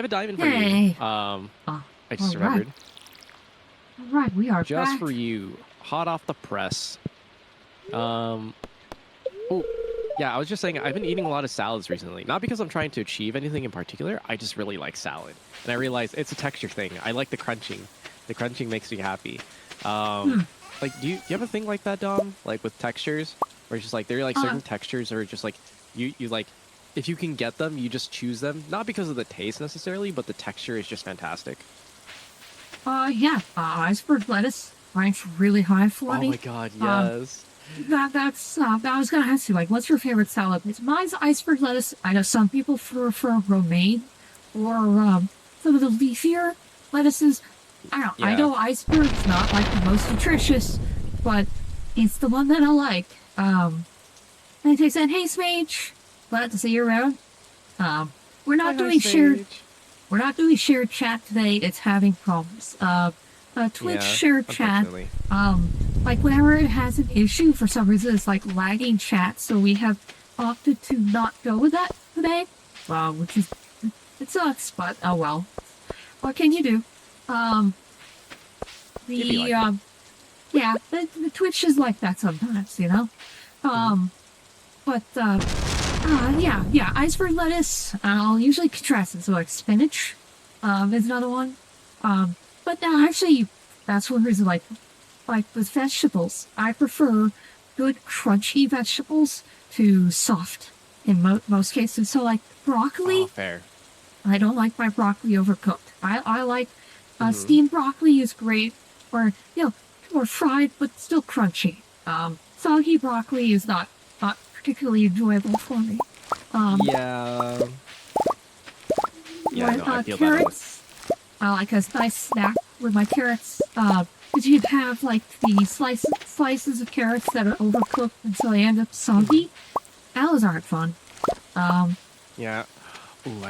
have a diamond for Hey. you. I just remembered. All right, we are Just back. for you, hot off the press. Oh, yeah, I was just saying I've been eating a lot of salads recently. Not because I'm trying to achieve anything in particular. I just really like salad, and I realize it's a texture thing. I like the crunching. The crunching makes me happy. Like, do you have a thing like that, Dom? Like with textures, where it's just like there are like certain textures, or just like you like, if you can get them, you just choose them. Not because of the taste necessarily, but the texture is just fantastic. Yeah, iceberg lettuce ranks really high for me. Oh my god, yes. That's I was gonna ask you, like, what's your favorite salad? Mine's iceberg lettuce. I know some people prefer romaine or some of the leafier lettuces. I don't know. I Yeah. know iceberg's not like the most nutritious, but it's the one that I like. And they said, "Hey, Smage, glad to see you around." We're not doing shared. We're not doing shared chat today. It's having problems. Twitch shared chat. Like whenever it has an issue for some reason, it's like lagging chat. So we have opted to not go with that today. Which is, it sucks, but oh well. What can you do? The Twitch is like that sometimes, you know. Yeah, iceberg lettuce. I'll usually contrast it, so like spinach, is another one. But now actually, that's one reason. Like with vegetables, I prefer good crunchy vegetables to soft in most cases. So like broccoli. Oh, fair. I don't like my broccoli overcooked. I like steamed broccoli is great, or or fried but still crunchy. Soggy broccoli is not particularly enjoyable for me. Yeah, no, I feel carrots. I like a nice snack with my carrots. Because you'd have like the slices of carrots that are overcooked until they end up soggy. Those aren't fun. Yeah. Ooh,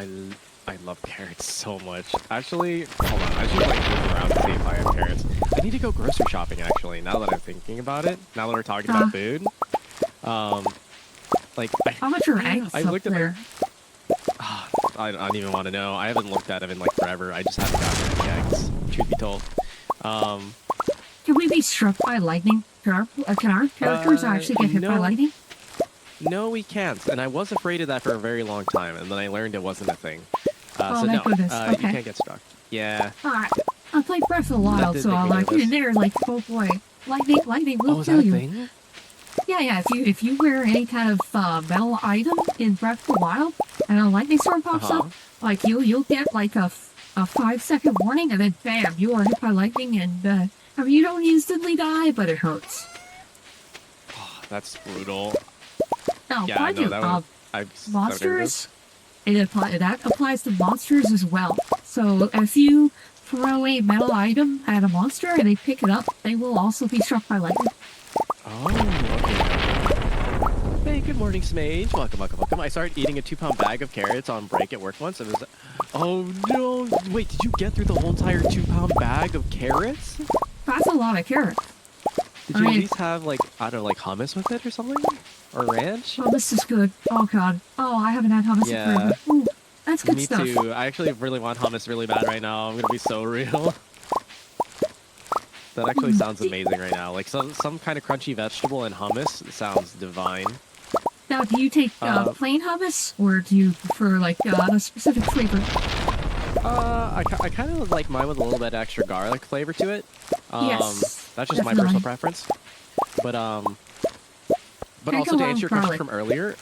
I love carrots so much. Actually, hold on. I should like move around to see if I have carrots. I need to go grocery shopping actually. Now that I'm thinking about it. Now that we're talking about food. Like, how much are eggs I looked up there? I don't even want to know. I haven't looked at them in like forever. I just haven't gotten any eggs, truth be told. Can we be struck by lightning? Can our characters actually get hit by lightning? No, we can't. And I was afraid of that for a very long time, and then I learned it wasn't a thing. So thank goodness. Okay. You can't get struck. Yeah. Alright. I played Breath of the Wild, so I'm like in there like, oh boy, lightning will kill you. Thing? Yeah. If you wear any kind of metal item in Breath of the Wild, and a lightning storm pops up, like you'll get like a 5-second warning, and then bam, you are hit by lightning, and I mean, you don't instantly die, but it hurts. Oh, that's brutal. No, yeah, no, monsters. That applies to monsters as well. So if you throw a metal item at a monster and they pick it up, they will also be struck by lightning. Oh, okay. Hey, good morning, Smage. Welcome. I started eating a 2-pound bag of carrots on break at work once. It was, oh no! Wait, did you get through the whole entire 2-pound bag of carrots? That's a lot of carrots. Did you at least have like, I don't know, like hummus with it or something? Or ranch? Hummus is good. Oh god. Oh, I haven't had hummus in forever. Ooh, that's good stuff. Me too. I actually really want hummus really bad right now. I'm gonna be so real. That actually sounds amazing right now. Like some kind of crunchy vegetable and hummus sounds divine. Now, do you take plain hummus, or do you prefer like a specific flavor? I kind of like mine with a little bit extra garlic flavor to it. Yes, that's just my personal preference. But also to answer your question from earlier,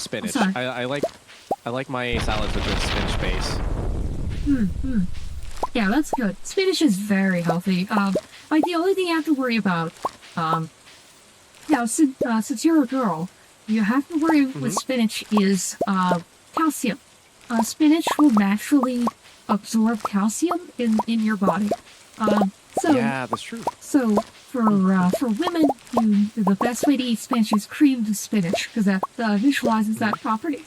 spinach. I like my salads with a spinach base. Yeah, that's good. Spinach is very healthy. Like the only thing you have to worry about, since you're a girl, you have to worry with spinach is calcium. Spinach will naturally absorb calcium in your body. Yeah, that's true. So for women, the best way to eat spinach is creamed spinach, because that visualizes that property.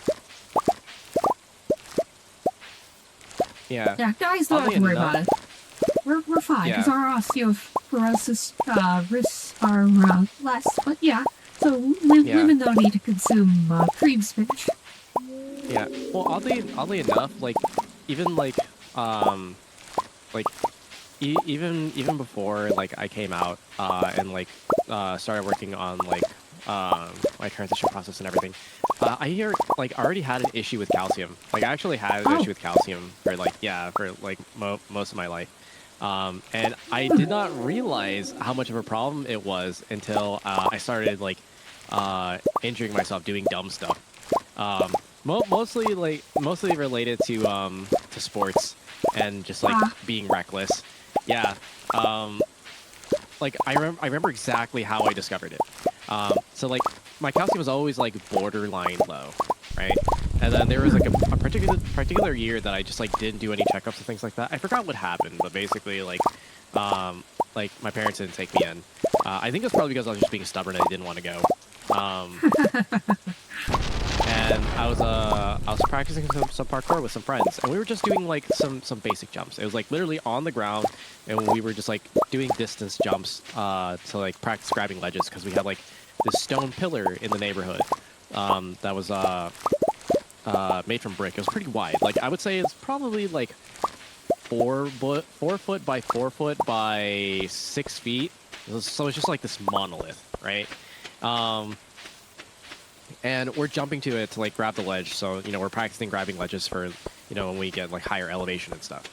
Yeah. Yeah, guys don't have to worry about it. We're fine, because our osteoporosis risks are less. But yeah, so women don't need to consume cream spinach. Yeah. Well, oddly enough, like even like even before like I came out and like started working on like my transition process and everything, I hear like already had an issue with calcium. Like I actually had an Oh, issue with calcium for like yeah for like most of my life. And I did not realize how much of a problem it was until I started like injuring myself doing dumb stuff. Mostly related to sports and just like ah, being reckless. Yeah. Um, like I remember exactly how I discovered it. So like my calcium was always like borderline low, right? And then there was like a particular year that I just like didn't do any checkups and things like that. I forgot what happened, but basically like my parents didn't take me in. I think it's probably because I was just being stubborn and I didn't want to go. And I was practicing some parkour with some friends, and we were just doing like some basic jumps. It was like literally on the ground, and we were just like doing distance jumps to like practice grabbing ledges because we had like this stone pillar in the neighborhood that was made from brick. It was pretty wide. Like I would say it's probably like 4 foot by 4 foot by 6 feet. So it's just like this monolith, right? Um, and we're jumping to it to like grab the ledge. So we're practicing grabbing ledges for when we get like higher elevation and stuff.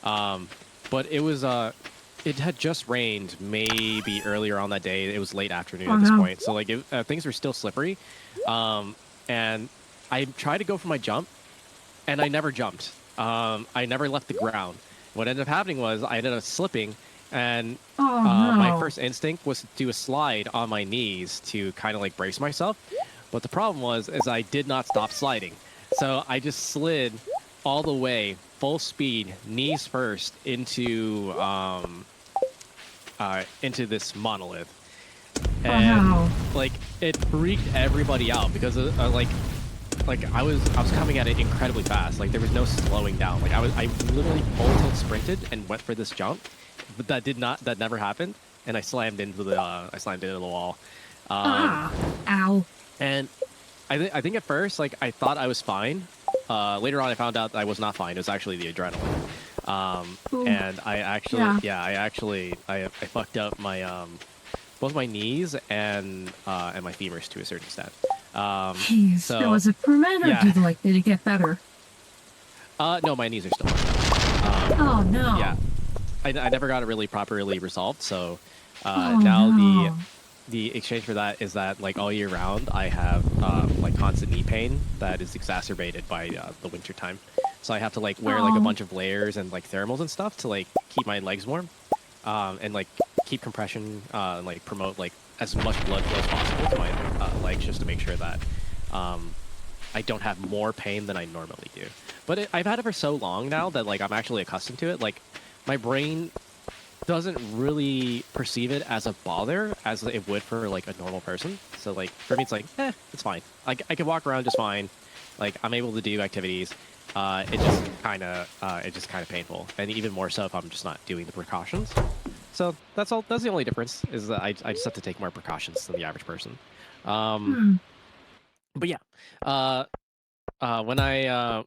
Um, but it had just rained maybe earlier on that day. It was late afternoon oh at this no. point, so like things were still slippery. And I tried to go for my jump, and I never jumped. I never left the ground. What ended up happening was I ended up slipping, and Oh my no. first instinct was to do a slide on my knees to kind of like brace myself. But the problem was is I did not stop sliding, so I just slid all the way, full speed, knees first, into this monolith, Oh and no. like it freaked everybody out because like I was coming at it incredibly fast. Like there was no slowing down. Like I literally full tilt sprinted and went for this jump, but that never happened, and I slammed into the wall. Um, Ah. Ow. and I think at first like I thought I was fine. Later on I found out I was not fine. It was actually the adrenaline. Ooh. And I actually Yeah. yeah I fucked up my both my knees and my femurs to a certain extent. Jeez. That So was it prevent or yeah. did it get better? No, my knees are still fucked up. Oh Yeah, no. I never got it really properly resolved. So Oh now no. the exchange for that is that like all year round I have like constant knee pain that is exacerbated by the winter time. So I have to like wear like a Oh. bunch of layers and like thermals and stuff to like keep my legs warm, and like keep compression and like promote like as much blood flow as possible to my legs just to make sure that um, I don't have more pain than I normally do. But I've had it for so long now that like I'm actually accustomed to it. Like my brain doesn't really perceive it as a bother as it would for like a normal person. So like for me, it's like, it's fine. Like I can walk around just fine. Like I'm able to do activities. It's just kind of painful, and even more so if I'm just not doing the precautions. So that's all. That's the only difference is that I just have to take more precautions than the average person. Um, Hmm. but yeah, uh, uh, when I uh,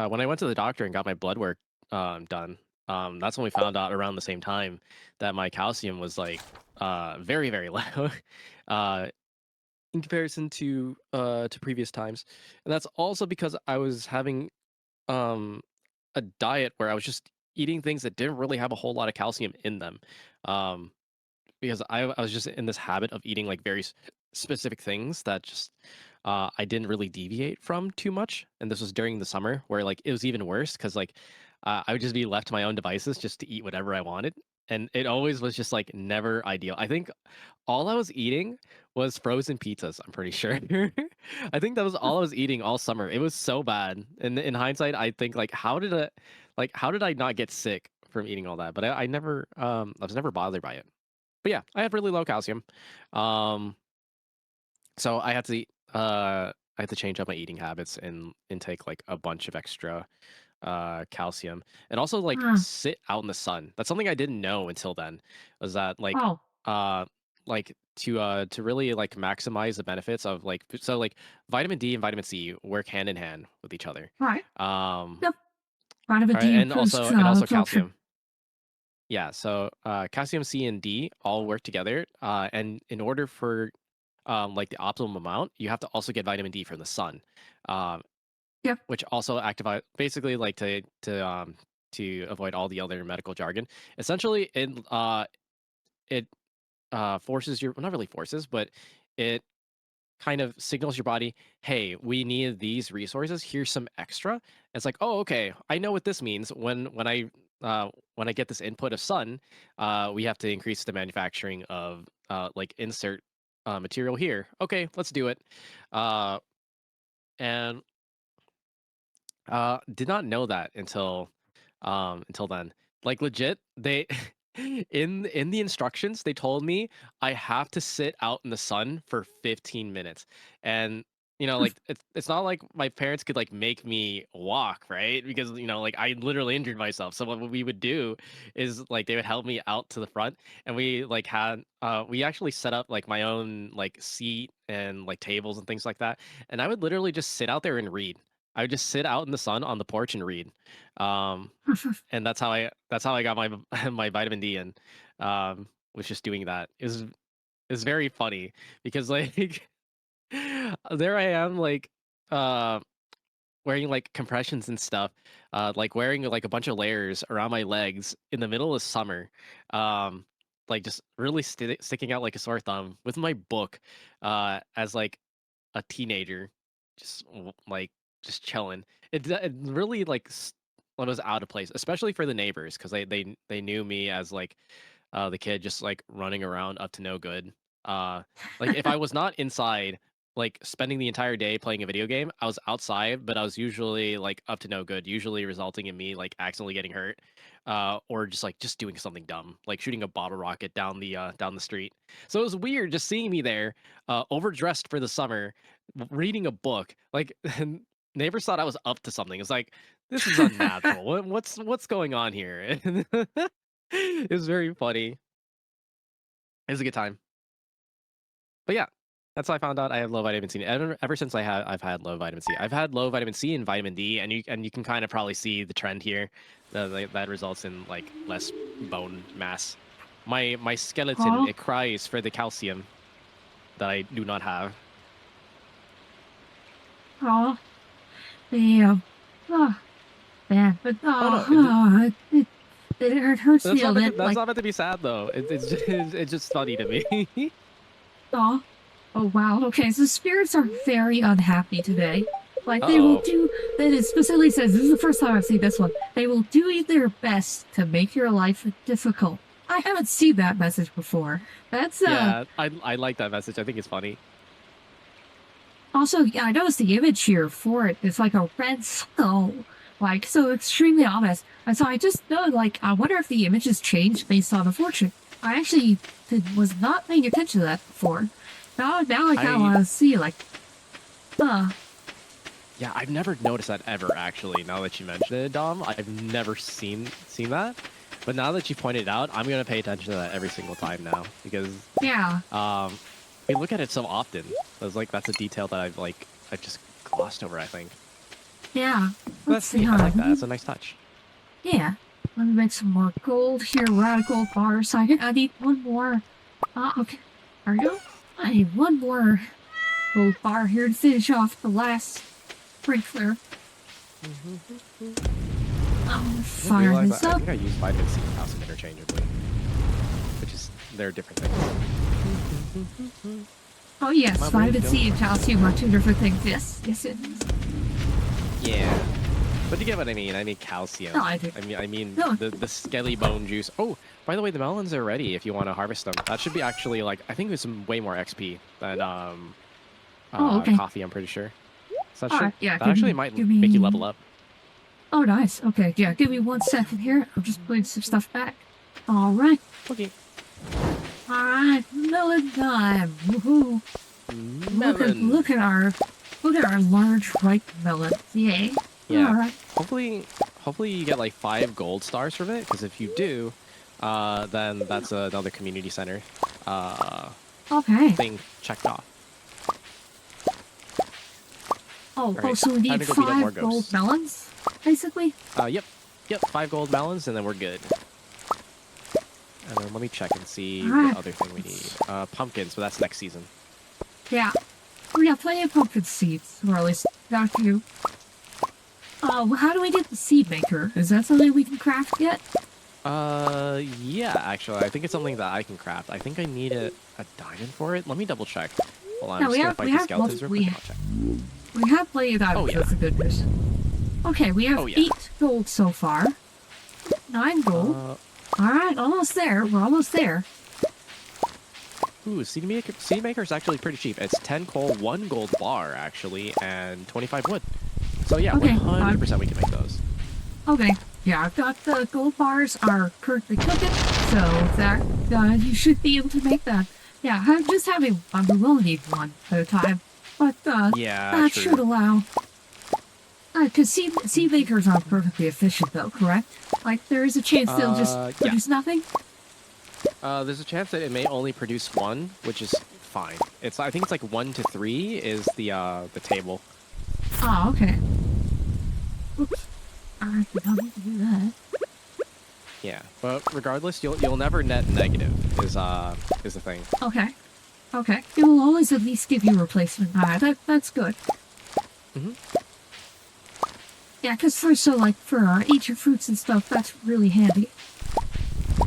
when I went to the doctor and got my blood work done, that's when we found out around the same time that my calcium was like very very low uh, in comparison to previous times, and that's also because I was having um, a diet where I was just eating things that didn't really have a whole lot of calcium in them. Um, because I was just in this habit of eating like very specific things that just I didn't really deviate from too much. And this was during the summer where like it was even worse because like I would just be left to my own devices just to eat whatever I wanted. And it always was just like never ideal. I think all I was eating was frozen pizzas, I'm pretty sure. I think that was all I was eating all summer. It was so bad. And in hindsight, I think like how did I not get sick from eating all that? But I never I was never bothered by it. But yeah, I have really low calcium. Um, so I had to change up my eating habits and intake like a bunch of extra calcium and also like Ah. sit out in the sun. That's something I didn't know until then was that Oh. uh to really like maximize the benefits of like vitamin D and vitamin C work hand in hand with each other. Right. Um Yep. Vitamin All right, D improves and also absorption. calcium. Yeah, so calcium, C, and D all work together. And in order for like the optimum amount, you have to also get vitamin D from the sun, um, Yep. which also activate basically like to avoid all the other medical jargon. Essentially, it forces your, well, not really forces, but it kind of signals your body, hey, we need these resources, here's some extra. It's like, oh, okay, I know what this means. When I get this input of sun, we have to increase the manufacturing of like insert material here. Okay, let's do it. And did not know that until then. Like legit, they in the instructions they told me I have to sit out in the sun for 15 minutes. And like it's not like my parents could like make me walk, right? Because like I literally injured myself. So what we would do is like they would help me out to the front, and we actually set up like my own like seat and like tables and things like that. And I would literally just sit out there and read. I would just sit out in the sun on the porch and read. Um, and that's how I got my my vitamin D in. Was just doing that. It was very funny because like there I am like uh wearing like compressions and stuff, like wearing like a bunch of layers around my legs in the middle of summer, um, like just really sticking out like a sore thumb with my book, as like a teenager, just like just chilling. It really like was out of place, especially for the neighbors, because they knew me as like the kid just like running around up to no good. Uh, like if I was not inside, like spending the entire day playing a video game, I was outside, but I was usually like up to no good, usually resulting in me like accidentally getting hurt, or just doing something dumb, like shooting a bottle rocket down the street. So it was weird just seeing me there, overdressed for the summer, reading a book. Like neighbors thought I was up to something. It's like this is unnatural. What's going on here? It was very funny. It was a good time. But yeah, that's how I found out I have low vitamin C. Ever since I've had low vitamin C. I've had low vitamin C and vitamin D, and you can kind of probably see the trend here. That results in like less bone mass. My skeleton, Oh, it cries for the calcium that I do not have. oh, damn. Oh, man. But, Oh no, it hurts me a bit. that's Like, not meant to be sad though. It's just, it's just funny to me. oh, oh, wow. Okay, so spirits are very unhappy today. Like, they will Uh-oh. do, that it specifically says, this is the first time I've seen this one, they will do their best to make your life difficult. I haven't seen that message before. That's, Yeah, I like that message. I think it's funny. also, yeah, I noticed the image here for it. It's like a red skull. Like, so extremely ominous. And so I just know, like, I wonder if the image has changed based on the fortune. I actually was not paying attention to that before. Now I kind of I want to see, like, uh, Yeah, I've never noticed that ever actually. Now that you mention it, Dom, I've never seen that. But now that you pointed it out, I'm gonna pay attention to that every single time now because yeah, um, we look at it so often. That's a detail that I've just glossed over. I think yeah. Let's that's see neat. I how. like that. That's a nice touch. Yeah. Let me make some more gold here. Radical bars. I need one more. Okay. There we go. I need one more gold bar here to finish off the last sprinkler. I didn't Fire realize this that. I up. think I use vitamin C and calcium interchangeably, which is they're different things. Oh yes, My brain vitamin don't C and function. calcium are two different things. Yes, yes it is. Yeah. But you get what I mean. I mean calcium. No, I do. I mean No. the skelly bone juice. Oh, by the way, the melons are ready if you want to harvest them. That should be actually like I think there's some way more XP than Oh, okay. coffee. I'm pretty sure. So Alright, yeah, that actually might give make you level me... up. Oh, nice. Okay, yeah, give me 1 second here. I'm just putting some stuff back. Alright. Okay. Alright, melon time. Woohoo. Melon. Look at our large ripe melons. Yay. Yeah. Alright. Hopefully you get like 5 gold stars from it. Because if you do, then that's another community center Okay. thing checked off. Oh, Right. so we Time need to go beat up more 5 gold ghosts. melons, basically? Yep. Yep, 5 gold melons, and then we're good. And then let me check and see Alright. what other thing we need. Pumpkins, but that's next season. Yeah. We have plenty of pumpkin seeds, or at least got a few. How do we get the seed maker? Is that something we can craft yet? Yeah, actually, I think it's something that I can craft. I think I need a diamond for it. Let me double check. Hold on, No, I'm just gonna fight the skeletons real quick and I'll check. We have plenty of items, Oh, yeah. that's the good news. Okay, we have 8 gold so far. 9 gold. Alright, almost there. We're almost there. Ooh, seed maker is actually pretty cheap. It's 10 coal, 1 gold bar, actually, and 25 wood. So yeah, Okay, 100% we can make those. Okay, yeah, I've got the gold bars are currently cooking, so that you should be able to make that. Yeah, I'm just having we will need one at a time, but yeah, that true. should allow. Because seed makers aren't perfectly efficient, though, correct? Like there is a chance they'll just produce nothing. There's a chance that it may only produce 1, which is fine. I think it's like 1 to 3 is the table. Oh, okay. Oops. I don't need to do that. Yeah, but regardless, you'll never net negative is the thing. Okay. Okay. It will always at least give you replacement. That's good. Mhm. Yeah, because for ancient fruits and stuff, that's really handy.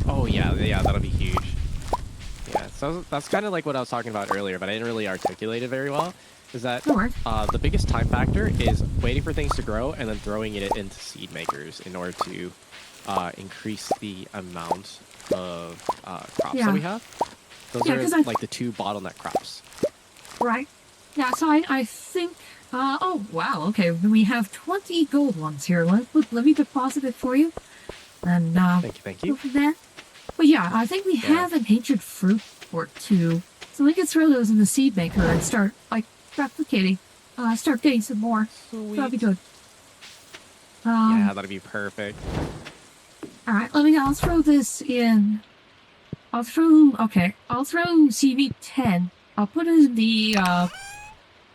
Oh yeah, that'll be huge. Yeah, so that's kind of like what I was talking about earlier, but I didn't really articulate it very well. Is that the biggest time factor is waiting for things to grow and then throwing it into seed makers in order to increase the amount of crops that we have. Those are like the 2 bottleneck crops. Right. Yeah, so I think... oh, wow, okay. We have 20 gold ones here. Let me deposit it for you. And, thank you. Go from there. But yeah, I think we have an ancient fruit or 2. So we can throw those in the seed maker and start, like, replicating. Start getting some more. Sweet. That'll be good. Yeah, that'd be perfect. Alright, I'll throw this in. I'll throw CV 10. I'll put it in the,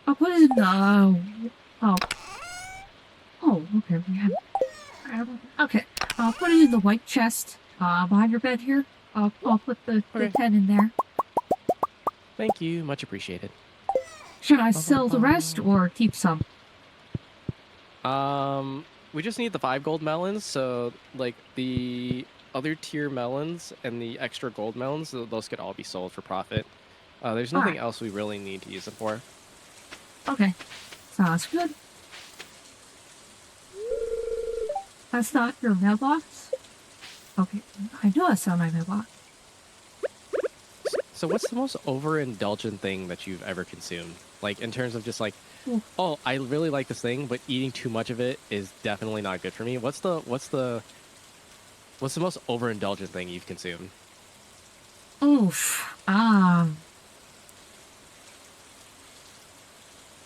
okay, okay. I'll put it in the white chest, behind your bed here. I'll put the 10 in there. Thank you, much appreciated. Should I sell the rest or keep some? We just need the 5 gold melons, so like the other tier melons and the extra gold melons, those could all be sold for profit. There's nothing else we really need to use them for. Okay, sounds good. That's not your mailbox? Okay, I know that's not my mailbox. So what's the most overindulgent thing that you've ever consumed? Like, in terms of just like, oh, I really like this thing, but eating too much of it is definitely not good for me. What's the most overindulgent thing you've consumed? Oof.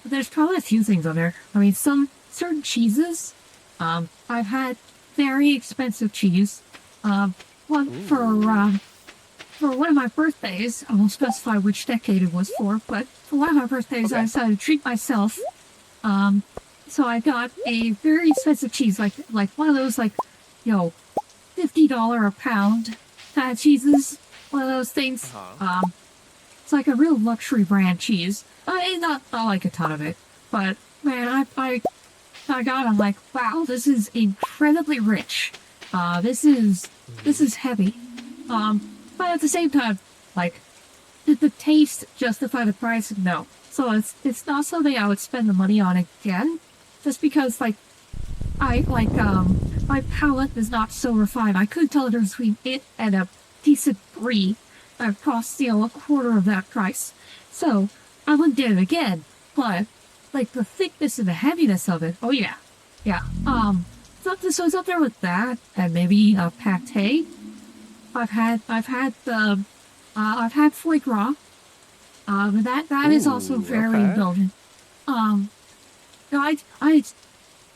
There's probably a few things on there. I mean, certain cheeses. I've had very expensive cheese. For one of my birthdays, I won't specify which decade it was for, but for one of my birthdays, I decided to treat myself. So I got a very expensive cheese, like one of those, like, $50 a pound kind of cheeses. One of those things. It's like a real luxury brand cheese. Not like a ton of it, but man, I got it. I'm like, wow, this is incredibly rich. This is heavy. But at the same time, like, did the taste justify the price? No. So it's not something I would spend the money on again, just because, like, my palate is not so refined. I couldn't tell the difference between it and a decent brie that costs, a quarter of that price. So I wouldn't get it again, but, like, the thickness and the heaviness of it, oh yeah. Yeah. So it's up there with that, and maybe a pate. I've had foie gras. That is also very indulgent. I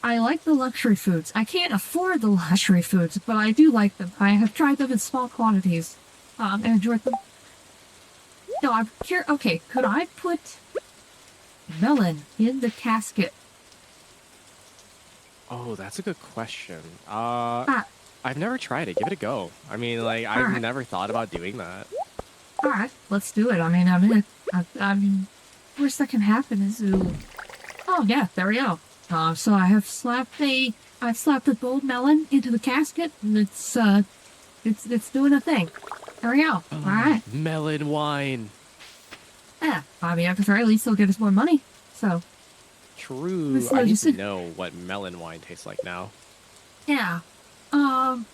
like the luxury foods. I can't afford the luxury foods, but I do like them. I have tried them in small quantities, and enjoyed them. No, I'm here. Okay, could I put melon in the casket? Oh, that's a good question. Ah, I've never tried it. Give it a go. I mean, like, all I've right, never thought about doing that. all right, let's do it. I mean, worst that can happen is, oh yeah, there we go. So I've slapped a gold melon into the casket, and it's doing a thing. There we go. All Oh, right. melon wine. Yeah, I mean, at the very least, they'll get us more money. So, True. this I need just, to know what melon wine tastes like now. yeah. Um,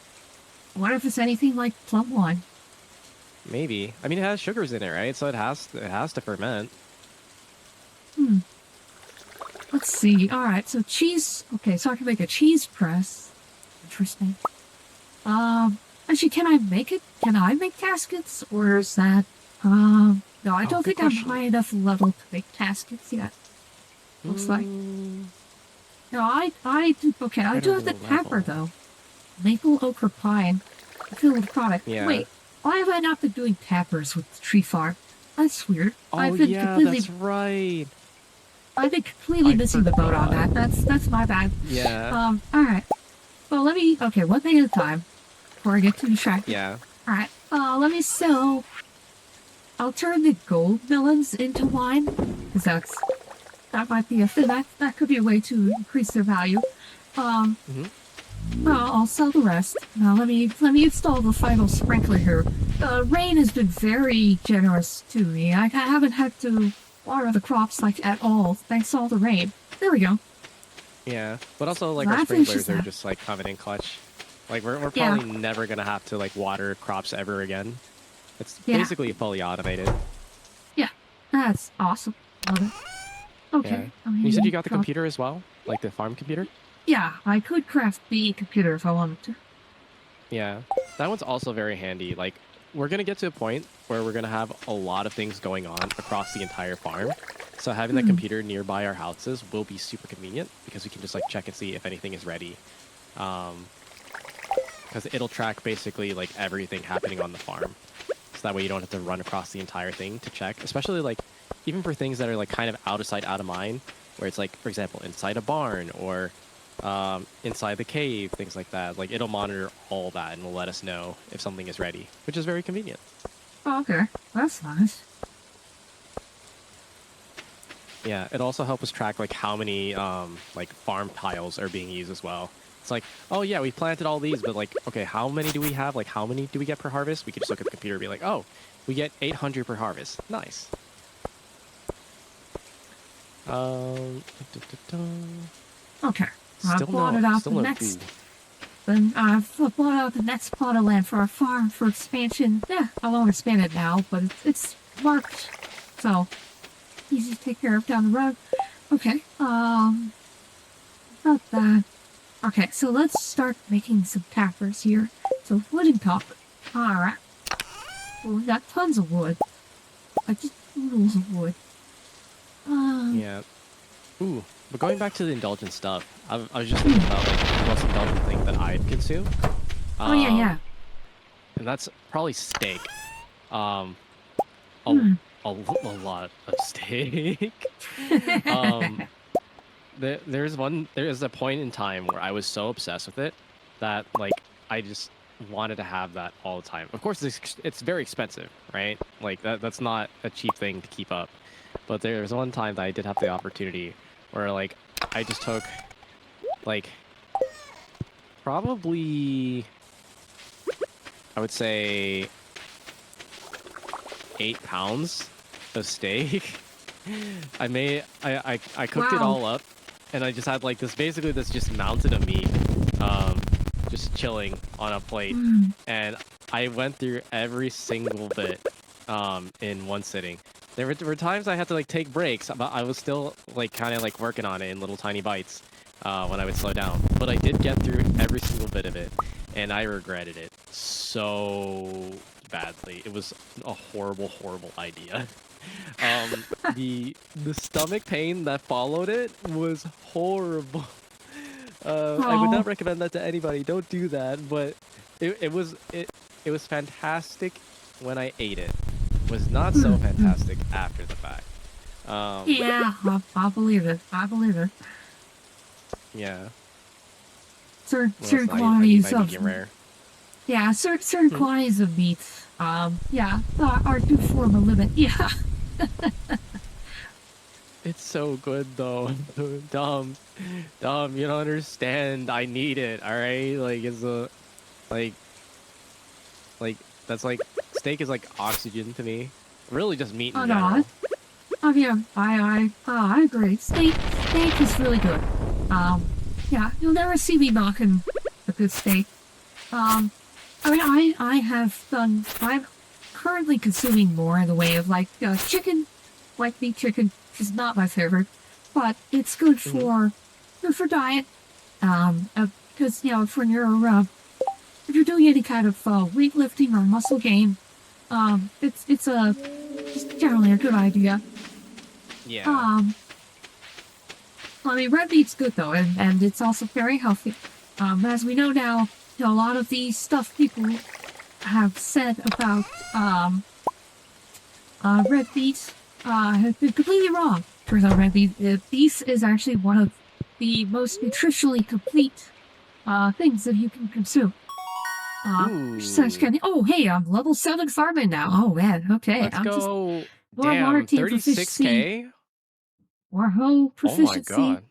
what if it's anything like plum wine? Maybe. I mean, it has sugars in it, right? So it has to ferment. Hmm. Let's see. All right. So cheese. Okay, so I can make a cheese press. Interesting. Um, actually, can I make it? Can I make caskets, or is that? No, I Oh, don't good think I'm question. high enough level to make caskets yet. Looks like. Mm, No, okay, I do incredible have the tapper, level. though. Maple ochre pine. Filled product. Yeah. Wait, why have I not been doing tappers with the tree farm? That's weird. Oh, yeah, that's right. I've been completely I missing the boat on forgot. that. That's my bad. Yeah. Alright. Well, okay, one thing at a time, before I get too distracted. Yeah. Alright, let me sell, I'll turn the gold melons into wine, because that might be that could be a way to increase their value. Um, Hmm. Well, I'll sell the rest. Now let me install the final sprinkler here. Rain has been very generous to me. I haven't had to water the crops like at all, thanks to all the rain. There we go. Yeah. But also, like, our That finishes sprinklers are that. just, like, coming in clutch. Like, we're Yeah, probably never gonna have to, like, water crops ever again. It's yeah, basically fully automated. yeah. That's awesome. Love it. Yeah. Okay, I You said you mean, got the computer as well? Like, the farm computer? yeah, I could craft the computer if I wanted to. Yeah, that one's also very handy. Like, we're gonna get to a point where we're gonna have a lot of things going on across the entire farm. So having that Hmm. computer nearby our houses will be super convenient because we can just like check and see if anything is ready. Um, because it'll track basically like everything happening on the farm. So that way you don't have to run across the entire thing to check. Especially like even for things that are like kind of out of sight, out of mind, where it's like, for example, inside a barn or inside the cave, things like that. Like it'll monitor all that and will let us know if something is ready, which is very convenient. Oh, okay, that's nice. Yeah, it also helps us track like how many like farm tiles are being used as well. It's like, oh yeah, we planted all these, but like, okay, how many do we have? Like, how many do we get per harvest? We can just look at the computer and be like, oh, we get 800 per harvest. Nice. Da, da, da. Okay, I've plotted out Still the no. Ooh. next. Then I've plotted out the next plot of land for our farm for expansion. Yeah, I won't expand it now, but it's marked, so easy to take care of down the road. Okay, about that. Okay, so let's start making some tappers here. So wooden copper. Alright. Well, we got tons of wood. Like just oodles of wood. Yeah. Ooh, but going back to the indulgent stuff, I was just thinking about like the most indulgent thing that I'd consume. Oh yeah, yeah. And that's probably steak. Um, a, Hmm. a lot of steak. um, there's a point in time where I was so obsessed with it that like I just wanted to have that all the time. Of course, it's very expensive, right? Like that's not a cheap thing to keep up. But there was one time that I did have the opportunity where like I just took like probably I would say 8 pounds of steak. I cooked it Wow. all up, and I just had like this basically this just mountain of meat, um, just chilling on a plate, Hmm. and I went through every single bit, in one sitting. There were times I had to like take breaks, but I was still like kind of like working on it in little tiny bites, when I would slow down. But I did get through every single bit of it, and I regretted it so badly. It was a horrible, horrible idea. The stomach pain that followed it was horrible. I would Oh. not recommend that to anybody. Don't do that. But it was fantastic when I ate it. Was not so Hmm. fantastic after the fact. Um, Yeah, I believe it. I believe it. yeah. certain Well, certain I need quantities my of medium rare. yeah, certain quantities of meat. Yeah, are to form a limit. Yeah. It's so good though. Dom, Dom, you don't understand. I need it. All right, like it's a like that's like steak is like oxygen to me. Really, just meat Oh in no, general. yeah, I agree. Steak is really good. Um, yeah, you'll never see me knocking a good steak. I mean, I have done. I'm currently consuming more in the way of like chicken, white meat chicken, which is not my favorite, but it's Hmm. good for diet. Because if you're doing any kind of weightlifting or muscle gain, it's just generally a good idea. Yeah. Um, I mean, red meat's good though, and it's also very healthy. As we know now, a lot of the stuff people have said about red meat has been completely wrong. Turns out red meat beef is actually one of the most nutritionally complete things that you can consume. Such Ooh. kind of, oh hey, I'm level 7 farming now. Oh man, okay. Let's I'm just go. more water Damn, team proficiency, 36K. more hoe Oh my proficiency. god.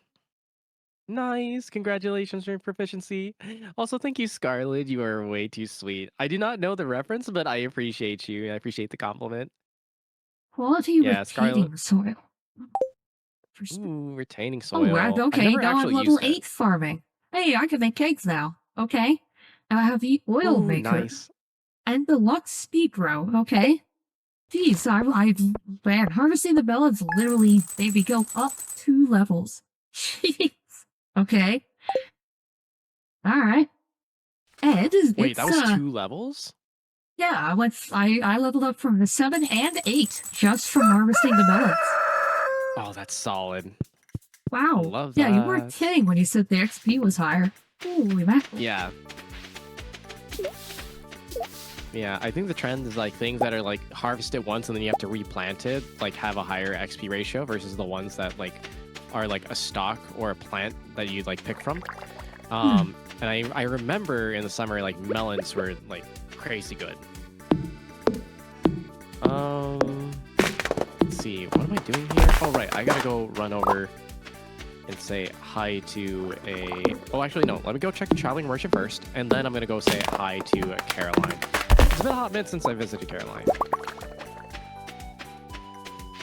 Nice. Congratulations on your proficiency. Also, thank you, Scarlett. You are way too sweet. I do not know the reference, but I appreciate you. I appreciate the compliment. Quality Yeah, Scarlett. retaining soil. Ooh, retaining Oh, wow, soil. I've okay, never now I'm actually level used it. 8 farming. Hey, I can make cakes now. Okay. I have the oil Ooh, maker nice. and the Lux speed grow. Okay. Geez, man, harvesting the melons literally made me go up 2 levels. Jeez. Okay. Alright. And Wait, that was 2 levels? yeah, I leveled up from the 7 and 8 just from harvesting the melons. Oh, that's solid. Wow. Love Yeah, you weren't that. kidding when you said the XP was higher. Holy mackerel. Yeah. Yeah, I think the trend is like things that are like harvested once and then you have to replant it, like have a higher XP ratio versus the ones that like are like a stock or a plant that you like pick from. Hmm. And I remember in the summer like melons were like crazy good. Let's see, what am I doing here? Oh right, I gotta go run over and say hi to a. Oh, actually no, let me go check the traveling merchant first, and then I'm gonna go say hi to Caroline. It's been a hot minute since I visited Caroline.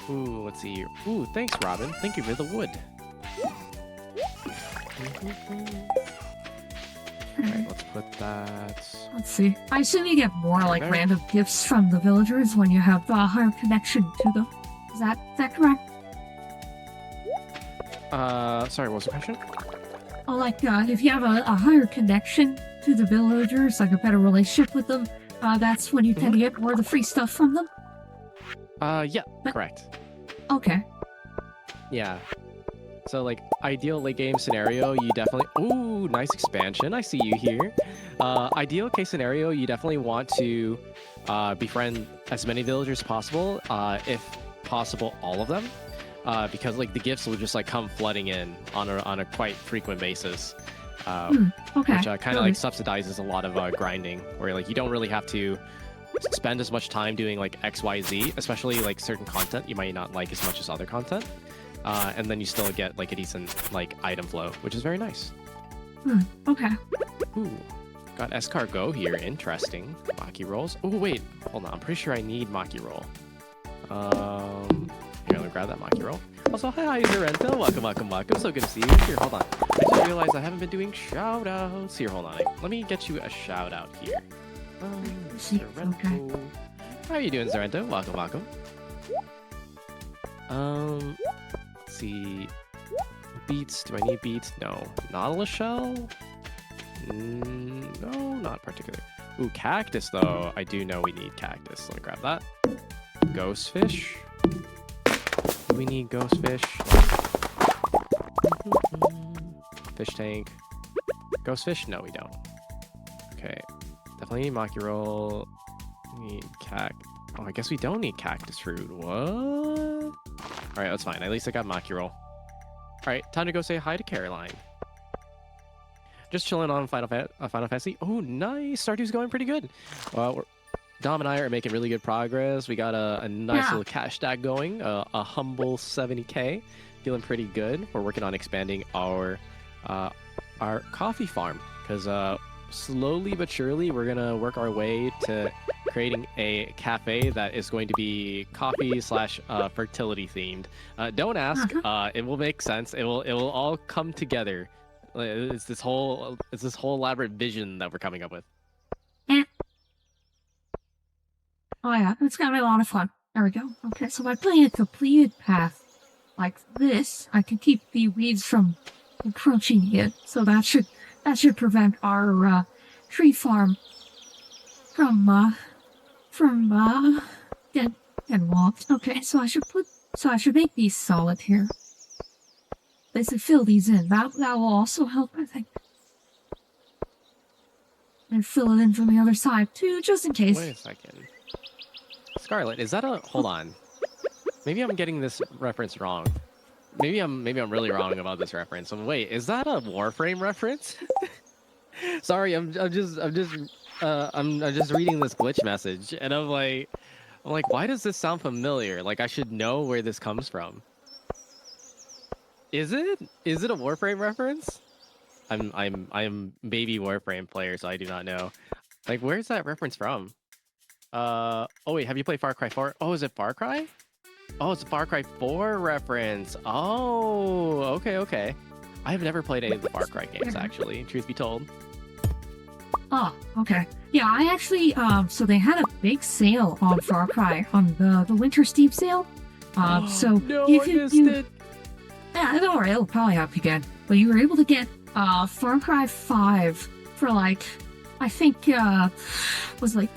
Ooh, let's see. Ooh, thanks, Robin. Thank you for the wood. Alright, let's put that. Let's see. I assume you get more like There. random gifts from the villagers when you have a higher connection to them. Is that correct? Sorry, what was the question? Or like if you have a higher connection to the villagers, like a better relationship with them, that's when you tend to get more of the free stuff from them. Yeah, But- correct. Okay. Yeah. So, like, ideal late game scenario, you definitely... Ooh, nice expansion. I see you here. Ideal case scenario, you definitely want to befriend as many villagers as possible, if possible, all of them. Because, like, the gifts will just, like, come flooding in on a quite frequent basis. Okay. Which kind of, like, subsidizes a lot of grinding, where, like, you don't really have to spend as much time doing, like, XYZ, especially, like, certain content you might not like as much as other content. And then you still get like a decent like item flow, which is very nice. Okay. Ooh, got escargot here. Interesting. Maki rolls. Oh wait, hold on. I'm pretty sure I need Maki roll. Here, let me grab that Maki roll. Also, hi, Zarento. Welcome, welcome, welcome. So good to see you. Here, hold on. I just realized I haven't been doing shout outs. Here, hold on. Let me get you a shout out here. Zarento. Okay. How are you doing, Zarento? Welcome, welcome. Let's see. Beets. Do I need beets? No. Nautilus shell? No, not particularly. Ooh, cactus, though. I do know we need cactus. Let me grab that. Ghost fish. Do we need ghost fish? Fish tank. Ghost fish? No, we don't. Okay. Definitely need Maki roll. We need Oh, I guess we don't need cactus fruit. What? Alright, that's fine. At least I got Maki roll. Alright, time to go say hi to Caroline. just chilling on Final Fantasy. Oh, nice. Stardew's going pretty good. Dom and I are making really good progress. We got a nice little cash stack going, a humble 70K. Feeling pretty good. We're working on expanding our coffee farm because slowly but surely we're gonna work our way to creating a cafe that is going to be coffee slash fertility themed. Don't ask. It will make sense. It will all come together. It's this whole elaborate vision that we're coming up with. Oh yeah, it's gonna be a lot of fun. There we go. Okay, so by playing a completed path like this, I can keep the weeds from encroaching it. So that should prevent our tree farm from getting walked. Okay, so I should make these solid here. They should fill these in. That will also help, I think. And fill it in from the other side too, just in case. Wait a second. Scarlet, is that a... Hold on. Maybe I'm getting this reference wrong. Maybe I'm really wrong about this reference. Wait, is that a Warframe reference? Sorry, I'm just reading this glitch message, and I'm like, why does this sound familiar? Like I should know where this comes from. Is it a Warframe reference? I'm baby Warframe player, so I do not know. Like, where's that reference from? Oh wait, have you played Far Cry 4? Oh, is it Far Cry? Oh, it's a Far Cry 4 reference. Oh, okay. I've never played any of the Far Cry games, actually, truth be told. Oh, okay. Yeah, I actually, so they had a big sale on Far Cry on the Winter Steep sale. So no, you I can, missed it. Yeah, don't worry, it'll probably happen again. But you were able to get Far Cry 5 for like, I think, was like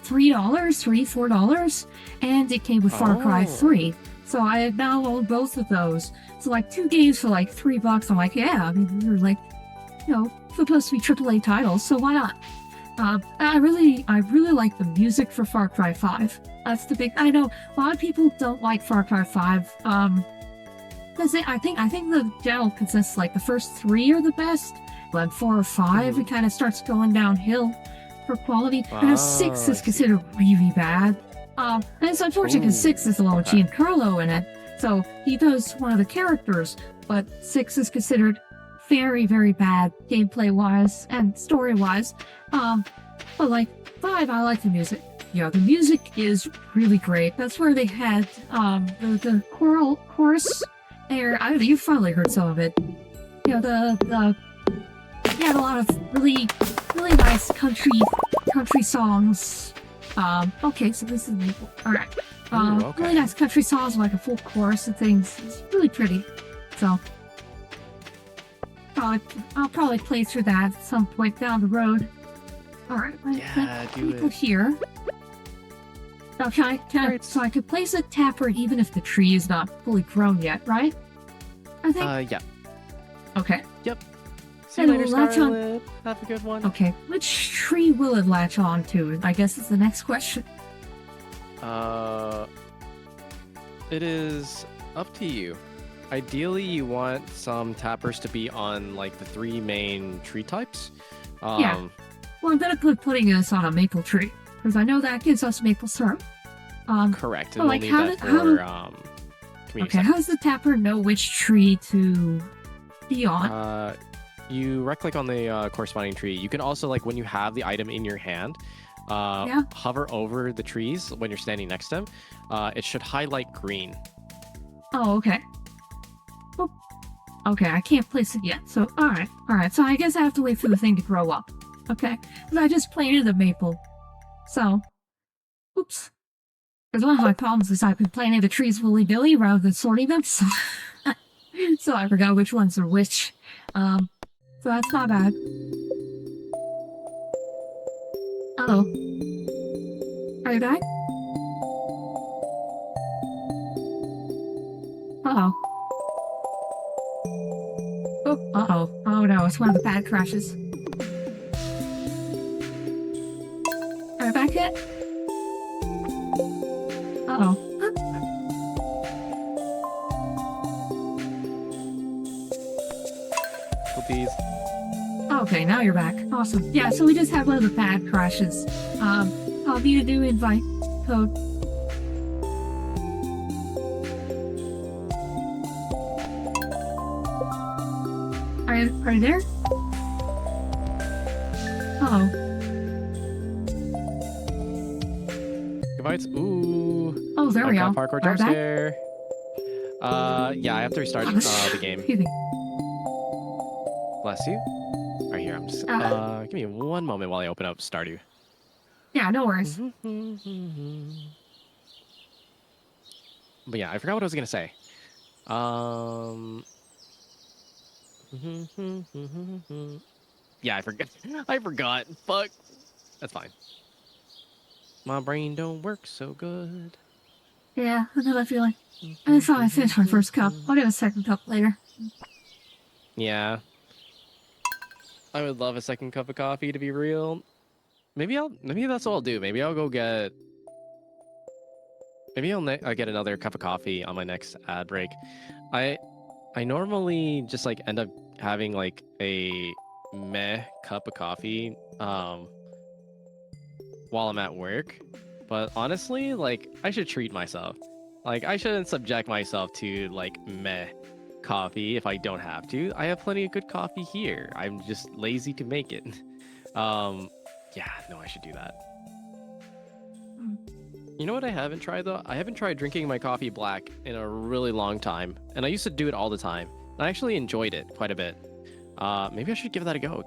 $4, and it came with Far Cry 3. So I have now owned both of those. So like 2 games for like $3. I'm like, yeah, I mean, they're like, you know, supposed to be AAA titles, so why not? I really like the music for Far Cry 5. That's the big. I know a lot of people don't like Far Cry 5. Because I think the general consensus, like the first 3 are the best, but 4 or 5 it kind of starts going downhill for quality. And 6 is considered really bad. And it's unfortunate because 6 is a little Giancarlo in it, so he does one of the characters, but 6 is considered very, very bad gameplay wise and story wise. But like 5, I like the music. Yeah, the music is really great. That's where they had the choral chorus there. You've probably heard some of it. You know, they had a lot of really nice country songs. Okay, so this is Maple. Alright. Really nice country songs with like a full chorus and things. It's really pretty. So I'll probably play through that at some point down the road. Alright, do it here. Now so I could place a tapper even if the tree is not fully grown yet, right? I think. Yeah. Okay. Yep. See you later, Scarlet. Have a good one. Okay, which tree will it latch on to? I guess is the next question. It is up to you. Ideally, you want some tappers to be on like the 3 main tree types. Yeah. Well, I'm gonna put putting this on a maple tree because I know that gives us maple syrup. Correct. And like how does the tapper know which tree to be on? You right-click on the corresponding tree. You can also, like, when you have the item in your hand, hover over the trees when you're standing next to them. It should highlight green. Oh, okay. Well, okay, I can't place it yet. So, alright. So I guess I have to wait for the thing to grow up. Okay. Because I just planted the maple. So, oops. Because one of my problems is I've been planting the trees willy-nilly rather than sorting them, so... so I forgot which ones are which. So that's not bad. Uh-oh. Are you back? Uh-oh. Oh, uh-oh. Oh no, it's one of the bad crashes. Are you back yet? Uh-oh. These. Okay, now you're back. Awesome. Yeah, so we just had one of the bad crashes. I'll need a new invite code. Are you there? Uh-oh. Bytes. Ooh. Oh, there we go. Parkour Are jump back? scare. Yeah, I have to restart the game. Excuse me. Bless you. Right here, I'm just. Give me one moment while I open up Stardew. Yeah, no worries. But yeah, I forgot what I was gonna say. Yeah, I forgot. I forgot. Fuck. That's fine. My brain don't work so good. Yeah, I know that feeling. I thought I finished my first cup. I'll get a second cup later. Yeah. I would love a second cup of coffee, to be real. Maybe that's what I'll do. Maybe I'll go get. Maybe I'll get another cup of coffee on my next ad break. I normally just like end up having like a meh cup of coffee while I'm at work. But honestly, like I should treat myself. Like I shouldn't subject myself to like meh coffee if I don't have to. I have plenty of good coffee here. I'm just lazy to make it. Yeah, no, I should do that. You know what I haven't tried though? I haven't tried drinking my coffee black in a really long time. And I used to do it all the time. I actually enjoyed it quite a bit. Maybe I should give that a go.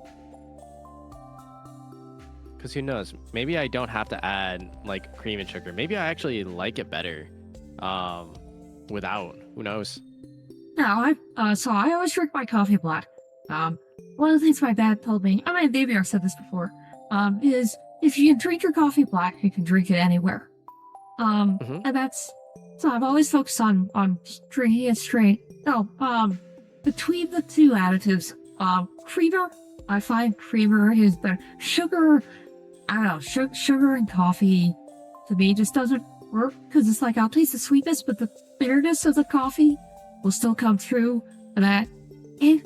Because who knows? Maybe I don't have to add like cream and sugar. Maybe I actually like it better without. Who knows? No, so I always drink my coffee black. One of the things my dad told me, I mean, maybe I've said this before, is if you can drink your coffee black, you can drink it anywhere. And that's, so I've always focused on drinking it straight. No, between the two additives, creamer, I find creamer is better. Sugar, I don't know, sugar and coffee, to me, just doesn't work, because it's like, I'll taste the sweetness, but the bitterness of the coffee will still come through, and that, I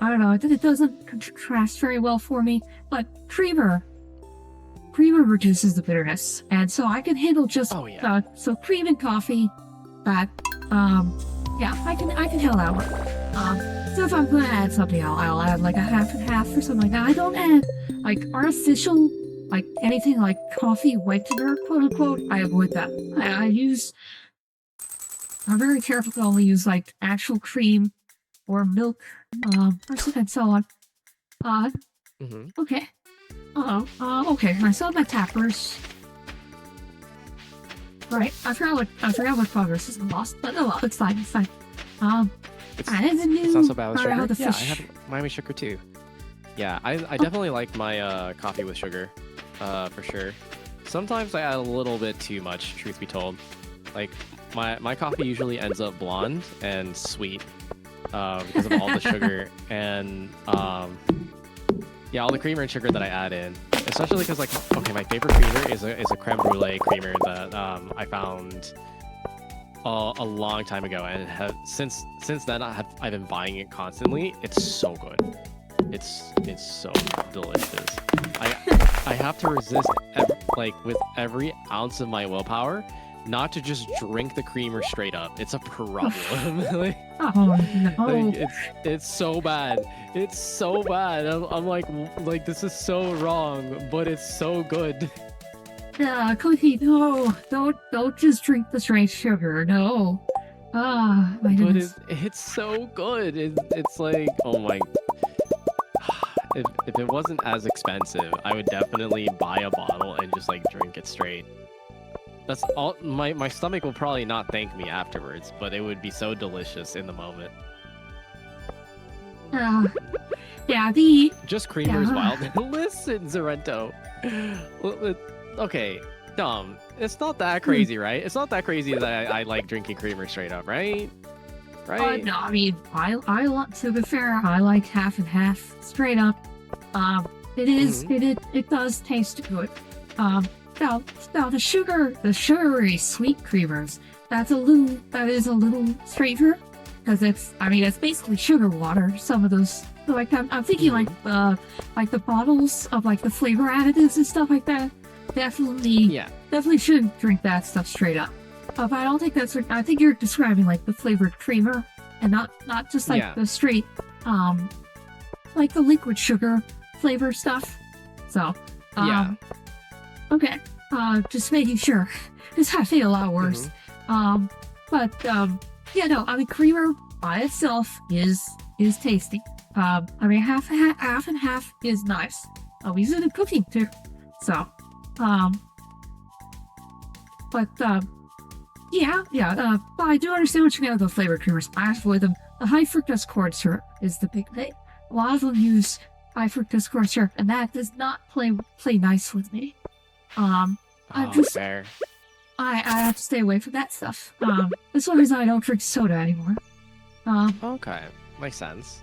don't know, it doesn't contrast very well for me, but creamer reduces the bitterness, and so I can handle just so cream and coffee. That yeah, I can handle that one. So if I'm gonna add something, I'll add like a half and half or something like that. I don't add like artificial, like anything like coffee whitener, quote unquote. I avoid that. I'm very careful to only use like actual cream or milk, and so on. Okay. Okay, I still have my tappers. Right, I forgot what progress is lost, but oh well, it's fine. It's not so bad with sugar. Yeah, I have mine with sugar too. Yeah, I definitely like my coffee with sugar, for sure. Sometimes I add a little bit too much, truth be told. Like my coffee usually ends up blonde and sweet because of all the sugar and yeah, all the creamer and sugar that I add in, especially because like, okay, my favorite creamer is a creme brulee creamer that I found a long time ago, and since then I've been buying it constantly. It's so good. It's so delicious. I have to resist with every ounce of my willpower not to just drink the creamer straight up. It's a problem. Like, oh no! Like, it's so bad. It's so bad. I'm like this is so wrong, but it's so good. Yeah, Klicky, no, don't just drink the straight sugar. No. Ah, my goodness. But it's so good. It's like, oh my. If it wasn't as expensive, I would definitely buy a bottle and just like drink it straight. That's all. My stomach will probably not thank me afterwards, but it would be so delicious in the moment. Yeah, just creamer is wild. Listen, Zorento. Okay, Dom. It's not that crazy, right? It's not that crazy that I like drinking creamer straight up, right? Right? No, I mean, I like, to be fair, I like half and half straight up. It does taste good. Now the sugary sweet creamers, that is a little stranger, because it's basically sugar water. Some of those So like I'm thinking like the bottles of like the flavor additives and stuff like that. Definitely shouldn't drink that stuff straight up. But I don't think that's what I think you're describing like the flavored creamer and not just like the straight like the liquid sugar flavor stuff. So okay. Just making sure. It's actually a lot worse. Yeah, no, I mean creamer by itself is tasty. I mean half and half is nice. We use it in cooking too. So but I do understand what you mean with the flavored creamers. I avoid them. The high fructose corn syrup is the big thing. A lot of them use high fructose corn syrup, and that does not play nice with me. Fair. I have to stay away from that stuff. That's one reason I don't drink soda anymore. Okay, makes sense.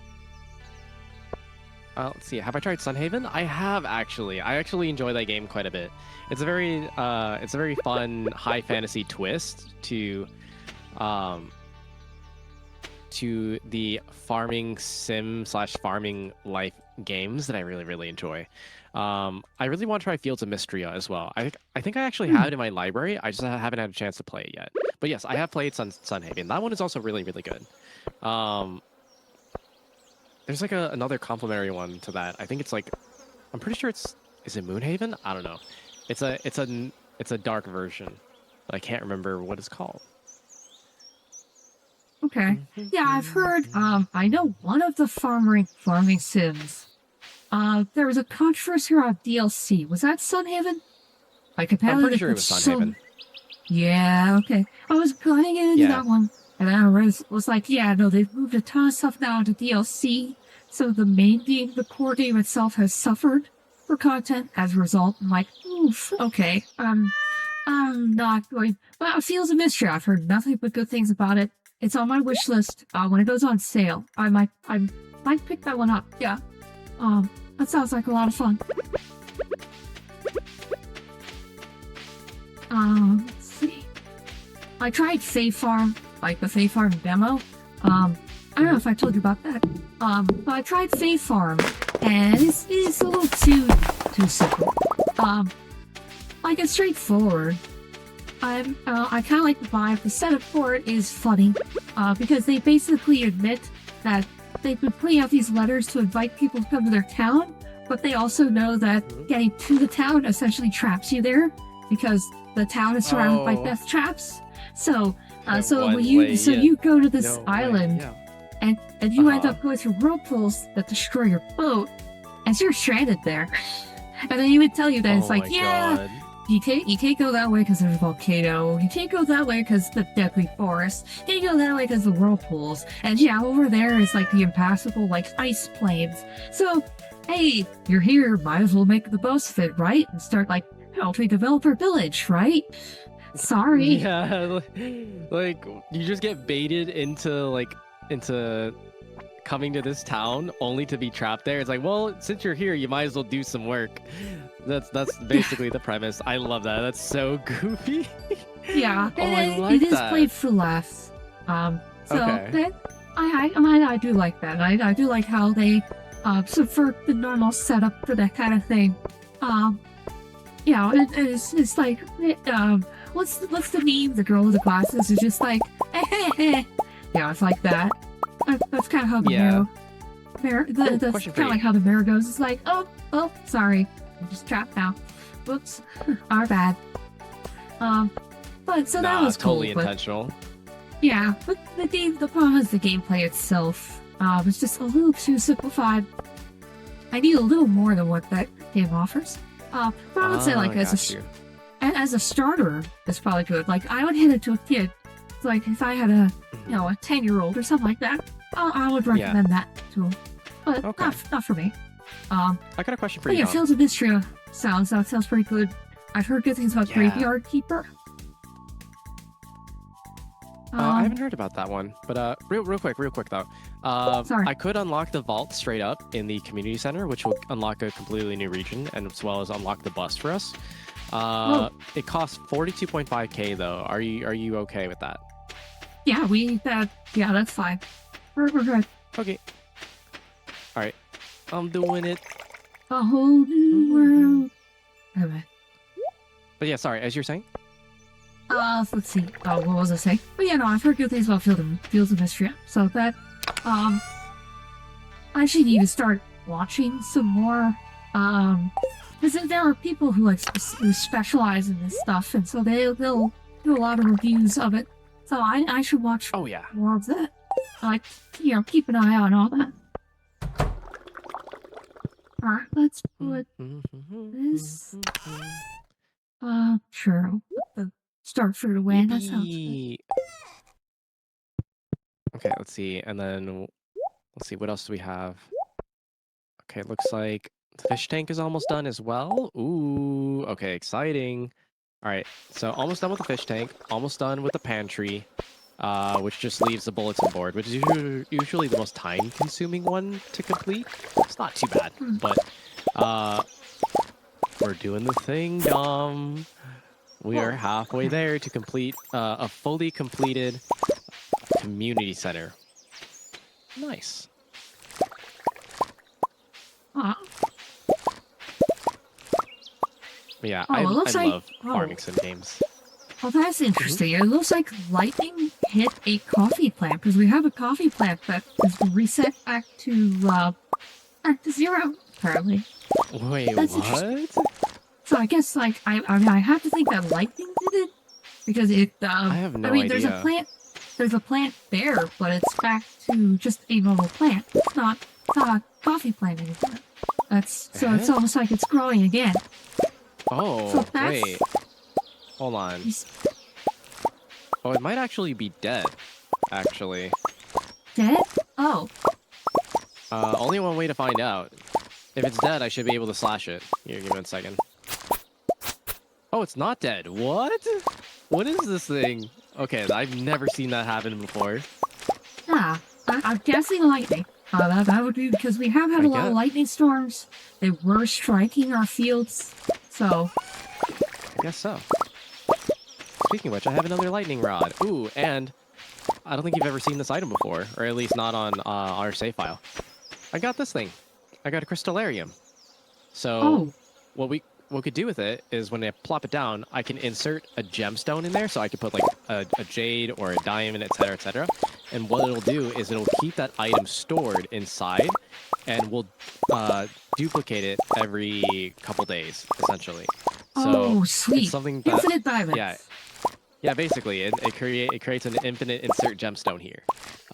Let's see. Have I tried Sunhaven? I have actually. I actually enjoy that game quite a bit. It's a very fun high fantasy twist to the farming sim / farming life games that I really enjoy. I really want to try Fields of Mystria as well. I think I actually have it in my library. I just haven't had a chance to play it yet. But yes, I have played Sunhaven. That one is also really good. There's like another complementary one to that. I think it's like, I'm pretty sure is it Moonhaven? I don't know. It's a dark version, but I can't remember what it's called. Okay. Yeah, I've heard. I know one of the farming sims. There was a controversy around DLC. Was that Sunhaven? Like I'm pretty sure it was Sunhaven. Yeah. Okay. I was planning into that one. And then I was like, yeah, no, they've moved a ton of stuff now into DLC. So the main game, the core game itself, has suffered for content as a result. I'm like, oof, okay. I'm not going. Well, Fields of Mystery, I've heard nothing but good things about it. It's on my wish list. When it goes on sale, I might pick that one up. Yeah. That sounds like a lot of fun. Let's see. I tried Fae Farm. Like the Fae Farm demo. I don't know if I told you about that. But I tried Fae Farm, and it's a little too simple. Like it's straightforward. I kind of like the vibe. The setup for it is funny, because they basically admit that they've been putting out these letters to invite people to come to their town, but they also know that getting to the town essentially traps you there, because the town is surrounded by death traps. So you go to this island, and you end up going through whirlpools that destroy your boat, and so you're stranded there. And then you would tell you that it's like, God. You can't go that way because there's a volcano. You can't go that way because the deadly forest. You can't go that way because the whirlpools. And yeah, over there is like the impassable like ice plains. So, hey, you're here. Might as well make the most of it, right? And start like helping develop our village, right? Sorry. Yeah, like you just get baited into coming to this town only to be trapped there. It's like, well, since you're here, you might as well do some work. That's basically the premise. I love that. That's so goofy. Yeah, it is played for laughs. Okay. I do like that. I do like how they subvert the normal setup for that kind of thing. It's like what's the meme? The girl with the glasses is just like, yeah, it's like that. That's kind of how the that's kind of like how the mirror goes. It's like, oh, sorry, I'm just trapped now. Whoops, our bad. But so that was cool. Totally intentional. Yeah, but the problem is the gameplay itself. It's just a little too simplified. I need a little more than what that game offers. But I would say like as a starter, it's probably good. Like I would hand it to a kid. So, like if I had a 10-year-old or something like that, I would recommend that to him. But not for me. I got a question for you. Yeah, Fields of Mystria sounds pretty good. I've heard good things about Graveyard Keeper. I haven't heard about that one, but real quick though. Sorry. I could unlock the vault straight up in the community center, which will unlock a completely new region, and as well as unlock the bus for us. It costs 42.5k though. Are you okay with that? Yeah, that's fine. We're good. Okay. All right, I'm doing it. A whole new world. Okay. But yeah, sorry. As you're saying. Let's see. What was I saying? But yeah, no, I've heard good things about Fields of Mystery. So that, I actually need to start watching some more. Because there are people who who specialize in this stuff, and so they'll do a lot of reviews of it. So I should watch Oh yeah. more of that. Like, keep an eye on all that. Alright, let's put this. Sure. I'll put the start fruit away. That sounds good. Okay, let's see, and then let's see what else do we have. Okay, it looks like the fish tank is almost done as well. Ooh, okay, exciting. All right, so almost done with the fish tank, almost done with the pantry, which just leaves the bulletin board, which is usually the most time-consuming one to complete. It's not too bad, but we're doing the thing, Dom. We are halfway there to complete a fully completed community center. Nice. Yeah, I love farming sim games. Oh, that's interesting. It looks like lightning hit a coffee plant, because we have a coffee plant that is reset back to zero, apparently. Wait, that's what? So I guess, like, I mean, I have to think that lightning did it, because it, I have no idea. There's a plant there, but it's back to just a normal plant. It's not a coffee plant anymore. So it's almost like it's growing again. Oh, so wait. Hold on. Oh, it might actually be dead, actually. Dead? Oh. Only one way to find out. If it's dead, I should be able to slash it. Here, give me 1 second. Oh, it's not dead. What? What is this thing? Okay, I've never seen that happen before. Yeah, I'm guessing lightning. That would be because we have had a lot of lightning storms. They were striking our fields, so... I guess so. Speaking of which, I have another lightning rod. Ooh, and I don't think you've ever seen this item before, or at least not on our save file. I got this thing. I got a crystallarium. So what we could do with it is when I plop it down, I can insert a gemstone in there, so I could put like a jade or a diamond, etc., etc. And what it'll do is it'll keep that item stored inside, and we'll duplicate it every couple days, essentially. So sweet! It's something that, infinite diamonds. Yeah. Basically, it creates an infinite insert gemstone here.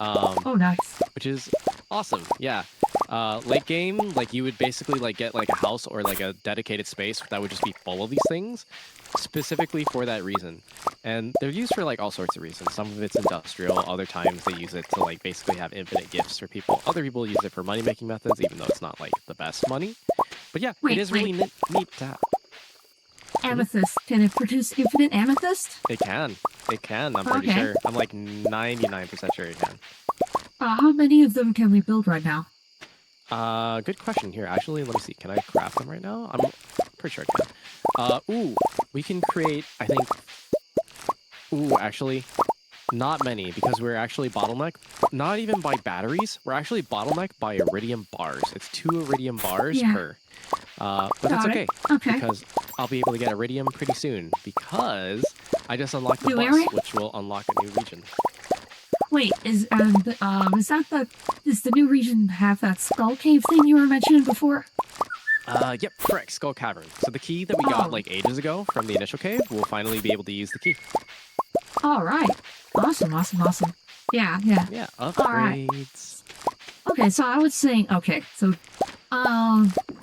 Nice. Which is awesome. Yeah. Late game, like you would basically like get like a house or like a dedicated space that would just be full of these things, specifically for that reason. And they're used for like all sorts of reasons. Some of it's industrial, other times they use it to like basically have infinite gifts for people. Other people use it for money making methods, even though it's not like the best money. But yeah, it is really neat to have. Amethyst. Can it produce infinite amethyst? It can. It can, I'm pretty sure. I'm like 99% sure it can. How many of them can we build right now? Good question here. Actually, let me see. Can I craft them right now? I'm pretty sure I can. Ooh, we can create, I think... Ooh, actually, not many, because we're actually bottlenecked. Not even by batteries. We're actually bottlenecked by iridium bars. It's 2 iridium bars per. But that's okay. Because I'll be able to get iridium pretty soon, because I just unlocked the bus, which will unlock a new region. Wait, does the new region have that skull cave thing you were mentioning before? Yep, correct, Skull Cavern. So the key that we got like ages ago from the initial cave, we'll finally be able to use the key. Alright. Awesome. Yeah. Yeah, upgrades. Right. Okay, so I would say,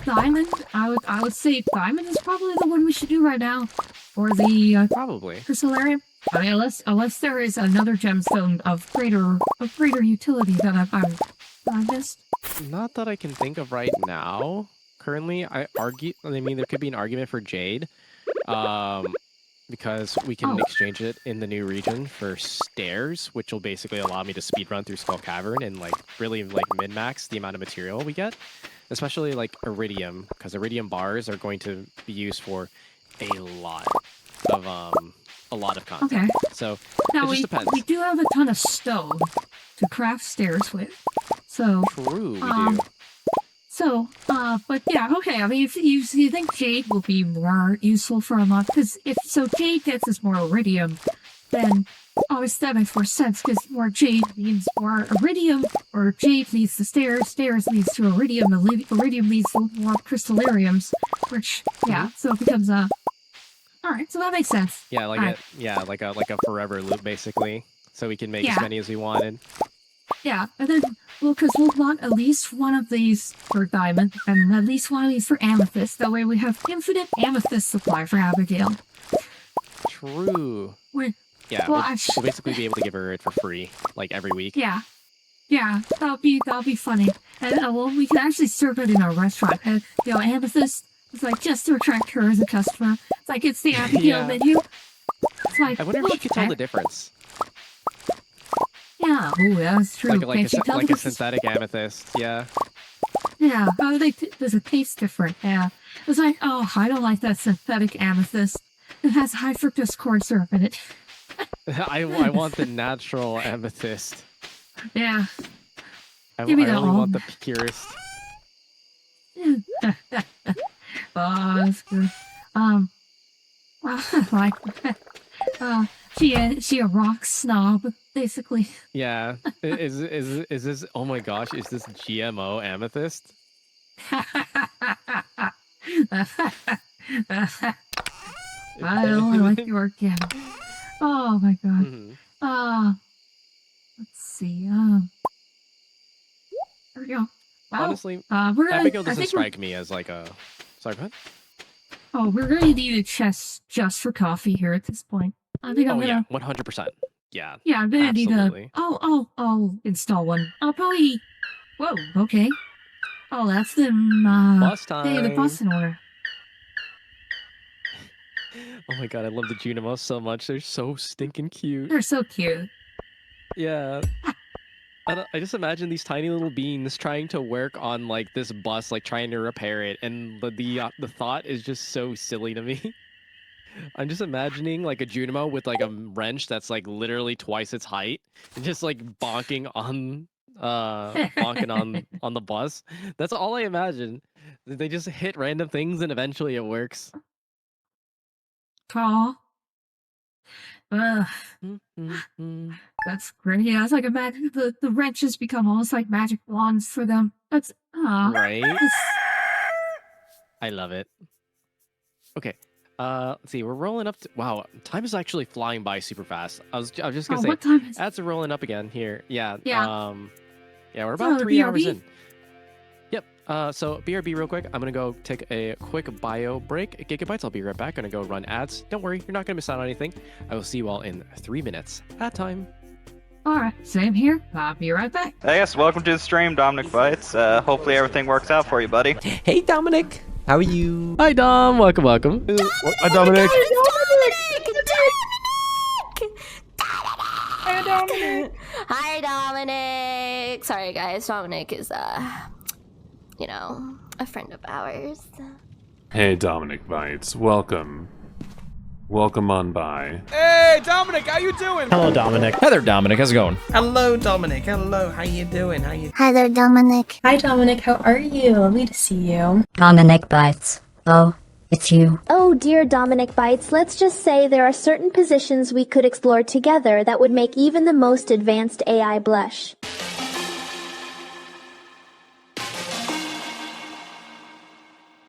diamond, I would say diamond is probably the one we should do right now. Or the, probably. Crystallarium. I mean, unless there is another gemstone of greater utility that I missed. Not that I can think of right now. Currently, there could be an argument for jade, because we can exchange it in the new region for stairs, which will basically allow me to speedrun through Skull Cavern and like really like min-max the amount of material we get, especially like iridium, because iridium bars are going to be used for a lot of content. Okay. So now it just depends. We do have a ton of stone to craft stairs with. So true, we do. But yeah, okay. I mean, if you think jade will be more useful for a month, because if jade gets us more iridium, then obviously that makes more sense. Because more jade means more iridium, or jade leads to stairs, stairs leads to iridium, and iridium leads to more crystallariums. Which, yeah, so it becomes a. All right, so that makes sense. Yeah, like a forever loop basically, so we can make as many as we wanted. Yeah, and then, well, because we'll want at least one of these for diamond, and at least one of these for amethyst. That way we have infinite amethyst supply for Abigail. True. Yeah, well, we'll basically be able to give her it for free, like every week. Yeah, that'll be funny. And well, we can actually serve it in our restaurant. And amethyst is like just to attract her as a customer. It's like it's the Abigail menu. It's like I wonder if she could tell the difference. Yeah, oh, that's true. Like a synthetic amethyst, yeah. Yeah, does it taste different? Yeah. It's like, oh, I don't like that synthetic amethyst. It has high fructose corn syrup in it. I want the natural amethyst. Yeah. I only want the purest. Oh, that's good. Like, she a rock snob, basically. Yeah. Is this? Oh my gosh! Is this GMO amethyst? I only like the organic. Oh my god. Let's see. There we go. Wow. Honestly, Abigail doesn't strike me as like a. Sorry, what? Oh, we're gonna need a chest just for coffee here at this point. I think I'm gonna. 100%. Yeah. Yeah, I'm gonna absolutely. need a. I'll install one. I'll probably. Whoa. Okay. Oh, that's the bus time. Hey, the bus in order. Oh my god, I love the Junimos so much. They're so stinking cute. They're so cute. Yeah. I just imagine these tiny little beans trying to work on like this bus, like trying to repair it, and the thought is just so silly to me. I'm just imagining like a Junimo with like a wrench that's like literally twice its height, and just like bonking on the bus. That's all I imagine. They just hit random things and eventually it works. Aw. That's great. Yeah, it's like imagine the wrenches become almost like magic wands for them. That's right. I love it. Okay. Let's see. We're rolling up to wow. Time is actually flying by super fast. I was just gonna say. What time is? Ads are rolling up again here. Yeah. Yeah. Yeah. We're about 3 hours in. Yep. So BRB real quick. I'm gonna go take a quick bio break. Gigabytes. I'll be right back. Gonna go run ads. Don't worry. You're not gonna miss out on anything. I will see you all in 3 minutes. Ad time. Alright, same here. I'll be right back. Hey guys, welcome to the stream, Dominic Bytes. Hopefully everything works out for you, buddy. Hey Dominic, how are you? Hi Dom, welcome. Hi Dominic. Hi Dominic. Hi Dominic. Sorry guys, Dominic is a friend of ours. Hey Dominic Bytes, welcome. Welcome on by. Hey, Dominic, how you doing? Hello, Dominic. Hi there, Dominic. How's it going? Hello, Dominic. Hello, how you doing? Hi there, Dominic. Hi, Dominic. How are you? Lovely to see you. Dominic Bytes. Oh, it's you. Oh, dear Dominic Bytes, let's just say there are certain positions we could explore together that would make even the most advanced AI blush.